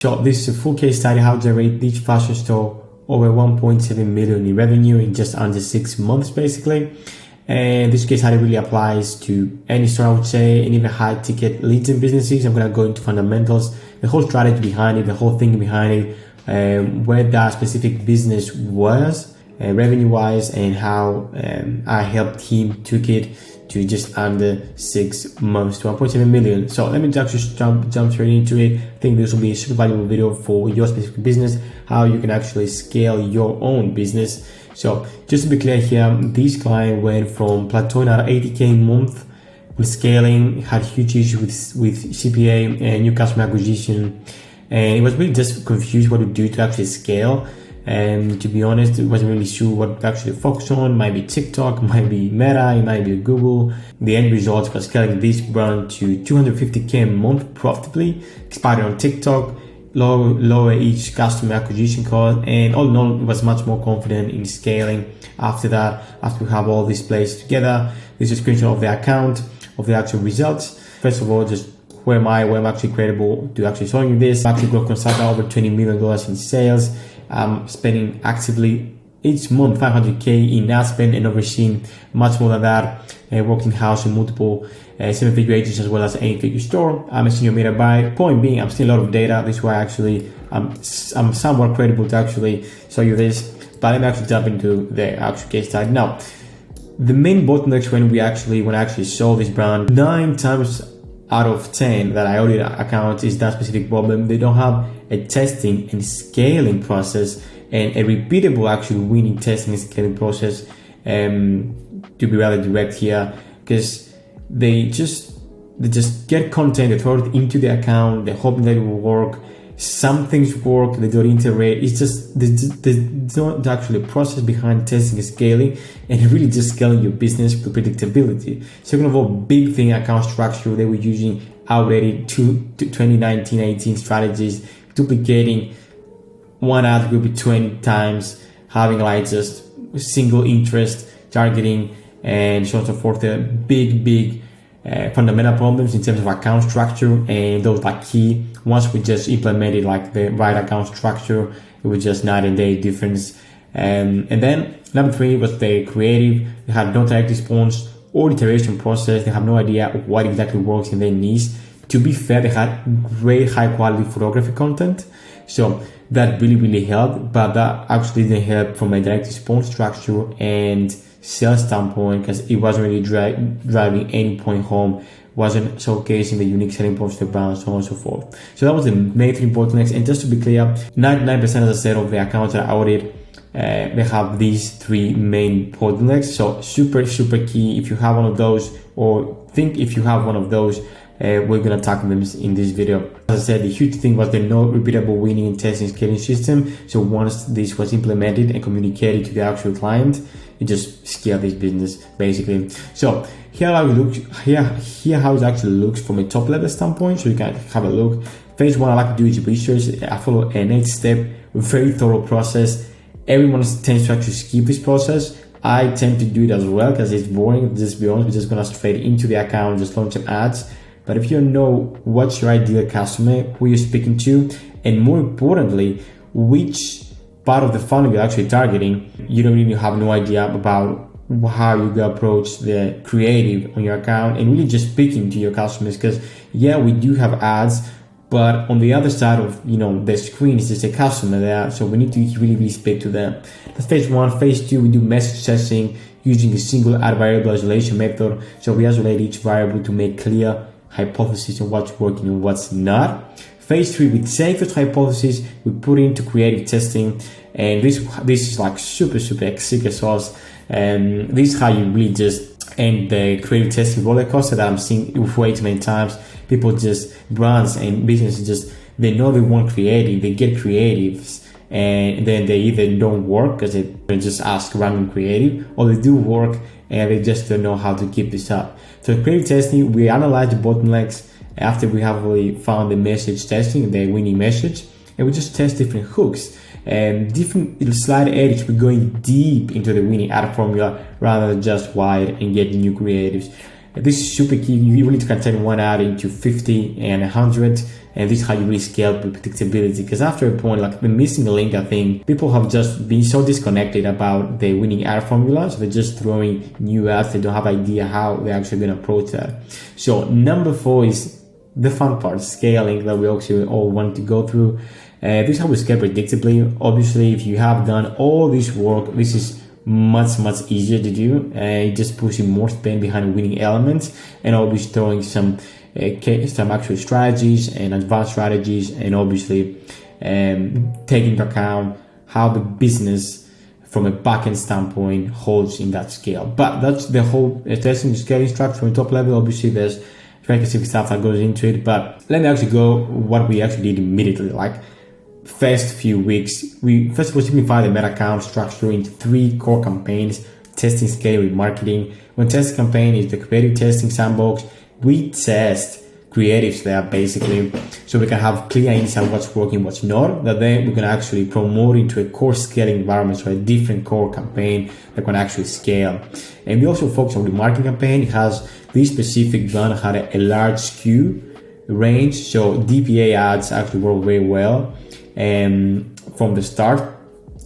So this is a full case study how to generate each fashion store over 1.7 million in revenue in just under 6 months basically. And this case study really applies to any store, I would say, and even high ticket leads and businesses. I'm going to go into fundamentals, the whole strategy behind it, the whole thing behind it, where that specific business was revenue wise, and how I helped him took it to just under 6 months to 1.7 million. So let me just jump straight into it. I think this will be a super valuable video for your specific business, how you can actually scale your own business. So just to be clear here, this client went from plateauing at 80K a month with scaling, had huge issues with CPA and new customer acquisition, and it was really just confused what to do to actually scale. And to be honest, it wasn't really sure what to actually focus on. Might be TikTok, might be Meta, it might be Google. The end result was scaling this brand to 250K a month profitably, expanding on TikTok, lower each customer acquisition cost, and all in all, was much more confident in scaling after that. After we have all these places together, this is a screenshot of the account, of the actual results. First of all, just where am I actually credible to actually showing you this. Actually growth consultant, over $20 million in sales. Spending actively each month 500K in adspend and overseen much more than that, working house in multiple 7-figure agents as well as an 8-figure store. I'm a senior media buyer. Point being, I'm seeing a lot of data. This is why actually I'm somewhat credible to actually show you this. But let me actually jump into the actual case study. Now, the main bottlenecks when I actually saw this brand, 9 times out of 10 that I audit accounts is that specific problem. They don't have a testing and scaling process and a repeatable actual winning testing and scaling process, to be rather direct here, because they just get content, they throw it into the account, they're hoping that it will work. Some things work, they don't iterate. It's just there's not actually a process behind testing and scaling, and really just scaling your business with predictability. Second of all, big thing, account structure. They were using outdated 2019-18 strategies, duplicating one ad group 20 times, having like just single interest targeting, and so on and so forth. The big fundamental problems in terms of account structure, and those like key. Once we just implemented like the right account structure, it was just night and day difference. And then number 3 was the creative. They had no direct response or iteration process. They have no idea what exactly works in their niche. To be fair, they had great high quality photography content, so that really helped, but that actually didn't help from a direct response structure and sales standpoint, because it wasn't really driving any point home, wasn't showcasing the unique selling points of the brand, so on and so forth. So that was the main 3 bottlenecks. And just to be clear, 99% as I said of the accounts that I audited, they have these 3 main bottlenecks. So super key. If you have one of those, or think if you have one of those, we're gonna tackle them in this video. As I said, the huge thing was the no repeatable winning and testing scaling system. So once this was implemented and communicated to the actual client, it just scaled this business basically. So here how it looks, here how it actually looks from a top level standpoint. So you can have a look. Phase 1, I like to do is research. I follow an 8-step, very thorough process. Everyone tends to actually skip this process. I tend to do it as well because it's boring. Just be honest, we're just gonna straight into the account, just launch some ads. But if you know what's your ideal customer, who you're speaking to, and more importantly, which part of the funnel you're actually targeting, you don't really have no idea about how you go approach the creative on your account, and really just speaking to your customers. Because yeah, we do have ads, but on the other side of the screen is just a customer there, so we need to really speak to them. That's phase 1. Phase 2, we do message testing using a single ad variable isolation method. So we isolate each variable to make clear hypothesis of what's working and what's not. Phase 3, we take those hypotheses, we put it into creative testing, and this is like super secret sauce. And this is how you really just end the creative testing roller coaster that I'm seeing way too many times. People just, brands and businesses just, they know they want creative, they get creatives, and then they either don't work because they just ask random creative, or they do work and they just don't know how to keep this up. So creative testing, we analyze the bottlenecks after we have already found the message testing, the winning message, and we just test different hooks and different slide edits. We're going deep into the winning ad formula rather than just wide and getting new creatives. This is super key. You need to contain one ad into 50 and 100 And this is how you really scale with predictability. Because after a point, like the missing link, I think people have just been so disconnected about the winning ad formula. So they're just throwing new ads. They don't have idea how they're actually going to approach that. So number 4 is the fun part, scaling, that we actually all want to go through. This is how we scale predictably. Obviously, if you have done all this work, this is much easier to do. It just puts you more spend behind winning elements, and obviously throwing some actual strategies and advanced strategies, and obviously taking into account how the business from a backend standpoint holds in that scale. But that's the whole testing scaling structure from top level. Obviously there's very specific stuff that goes into it, but let me actually go what we actually did immediately. Like first few weeks, we first of all simplify the meta account structure into 3 core campaigns: testing, scale, remarketing. When testing campaign is the creative testing sandbox, we test creatives there basically, so we can have clear insight what's working, what's not, that then we can actually promote into a core scaling environment, so a different core campaign that can actually scale. And we also focus on the marketing campaign. It has this specific one had a large SKU range, so DPA ads actually work very well from the start.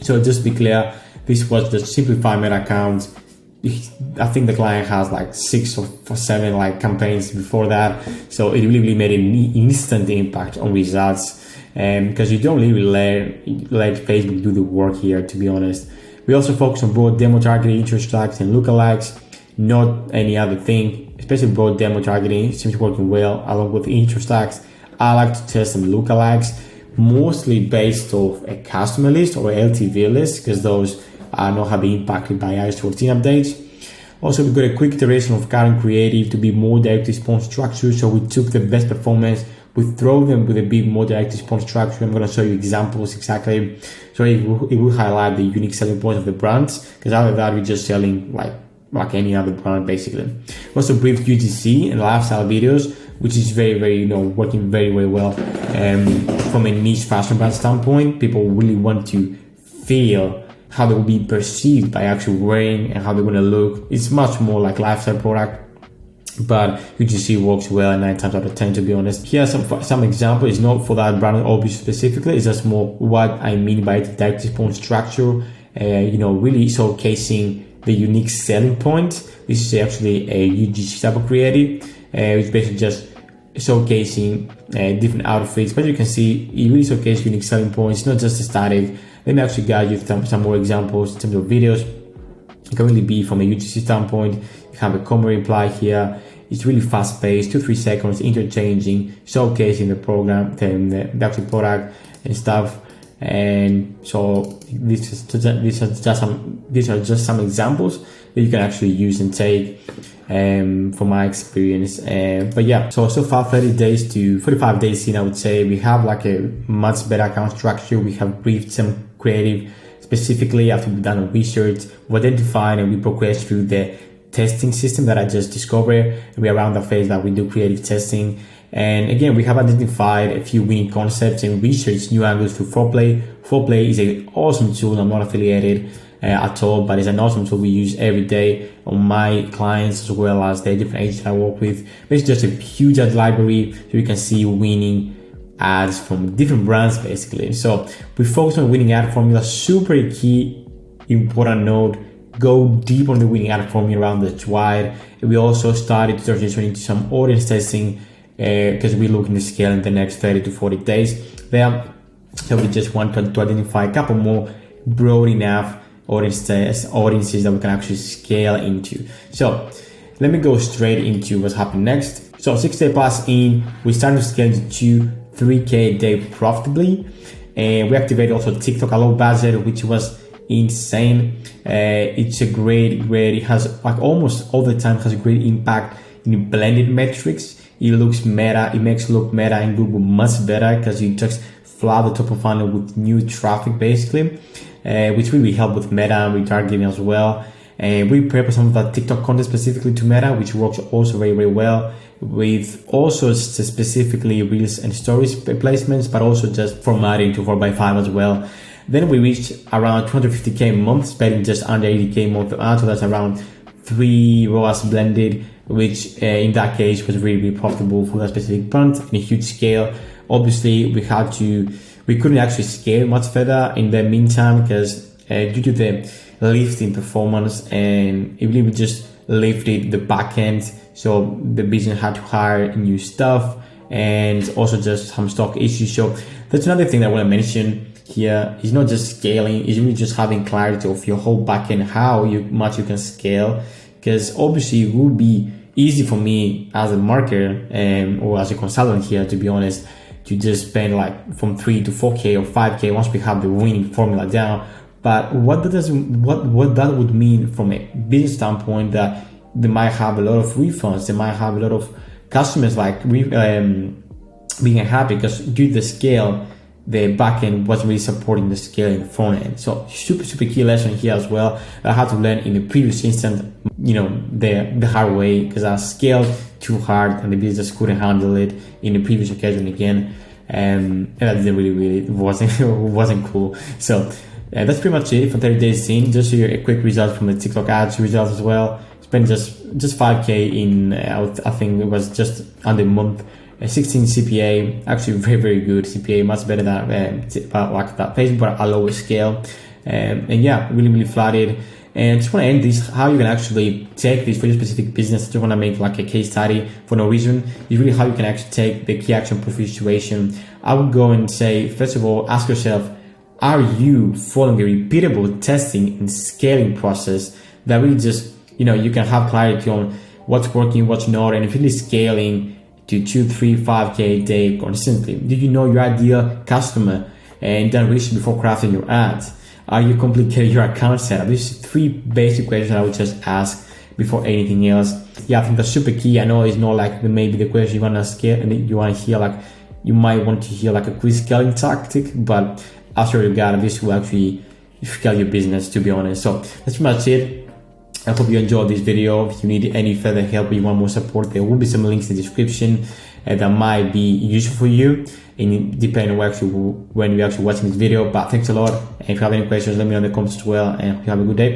So just to be clear, this was the simplified meta account. I think the client has like 6 or 7 like campaigns before that, so it really made an instant impact on results, because you don't really let Facebook do the work here, to be honest. We also focus on broad demo targeting, interest tags, and lookalikes, not any other thing. Especially broad demo targeting seems working well along with interest tags. I like to test some lookalikes, mostly based off a customer list or LTV list, because those are not having impacted by iOS 14 updates. Also, we've got a quick iteration of current creative to be more direct response structure. So we took the best performance, we throw them with a bit more direct response structure. I'm going to show you examples exactly. So it will highlight the unique selling points of the brands, because other than that, we're just selling like any other brand basically. Also brief UGC and lifestyle videos, which is very working very well. From a niche fashion brand standpoint, people really want to feel how they will be perceived by actually wearing and how they're going to look. It's much more like lifestyle product, but UGC works well 9 times out of 10, to be honest. Here are some examples. It's not for that brand obviously specifically, it's just more what I mean by the direct response structure, really showcasing the unique selling point. This is actually a UGC type of creative, which basically just showcasing different outfits, but you can see it really showcases unique selling points, not just a static. Let me actually guide you through some more examples in terms of videos. It can really be from a UGC standpoint. You have a comment reply here. It's really fast paced, 2-3 seconds, interchanging, showcasing the program, the actual product and stuff. And so these are just some examples that you can actually use and take from my experience. But yeah, so far 30 days to 45 days in, I would say we have like a much better account structure. We have briefed some creative specifically after we've done research, we've identified, and we progress through the testing system that I just discovered. We're around the phase that we do creative testing. And again, we have identified a few winning concepts and researched new angles through Foreplay. Foreplay is an awesome tool. I'm not affiliated at all, but it's an awesome tool we use every day on my clients as well as the different agents I work with. It's just a huge ad library, so you can see winning ads from different brands basically. So we focus on winning ad formula, super key, important note. Go deep on the winning ad formula around the wide. We also started to transition into some audience testing, because we're looking to scale in the next 30 to 40 days there. So we just want to identify a couple more broad enough audiences that we can actually scale into. So let me go straight into what's happening next. So 6 day plus in, we started to scale to 3K a day profitably. And we activated also TikTok a low budget, which was insane. It's a great, it has like almost all the time has a great impact in blended metrics. It looks meta, it makes look meta in Google much better because you just flood the top of funnel with new traffic basically, which really help with meta and retargeting as well. And we prepare some of that TikTok content specifically to meta, which works also very well with also specifically reels and stories placements, but also just formatting to 4x5 as well. Then we reached around 250K a month, spending just under 80K a month. So that's around 3 ROAS blended, which in that case was really profitable for that specific brand in a huge scale. obviously we couldn't actually scale much further in the meantime because due to the lift in performance, and it really just lifted the back end. So the business had to hire new stuff and also just some stock issues. So that's another thing that I want to mention here. It's not just scaling, it's really just having clarity of your whole backend, how much you can scale. Because obviously it would be easy for me as a marketer or as a consultant here, to be honest, to just spend like from 3 to 4K or 5K once we have the winning formula down. But what that would mean from a business standpoint, that they might have a lot of refunds, they might have a lot of customers like being unhappy because due to the scale, the backend wasn't really supporting the scale in the front end. So super key lesson here as well. I had to learn in the previous instance, the hard way, because I scaled too hard and the business couldn't handle it in the previous occasion again, and that didn't really wasn't cool. So that's pretty much it for 30 days in. Just so a quick result from the TikTok ads results as well. Spent just 5K in I think it was just under a month. 16 CPA, actually very good CPA, much better than like that Facebook, but at lower scale. And yeah, really flattered. And just want to end this, how you can actually take this for your specific business. I just want to make like a case study for no reason. Is really how you can actually take the key action proof situation. I would go and say, first of all, ask yourself, are you following a repeatable testing and scaling process that really just, you can have clarity on what's working, what's not, and if it is scaling to 2, 3, 5K a day consistently? Do you know your ideal customer and done research before crafting your ads? Are you complicating your account setup? These 3 basic questions I would just ask before anything else. Yeah, I think that's super key. I know it's not like maybe the question you want to scale and you want to hear, like you might want to hear like a quick scaling tactic, but after you got this will actually scale your business, to be honest. So that's pretty much it. I hope you enjoyed this video. If you need any further help or you want more support, there will be some links in the description that might be useful for you, and depending on when you're actually watching this video. But thanks a lot, and if you have any questions, let me know in the comments as well, and hope you have a good day.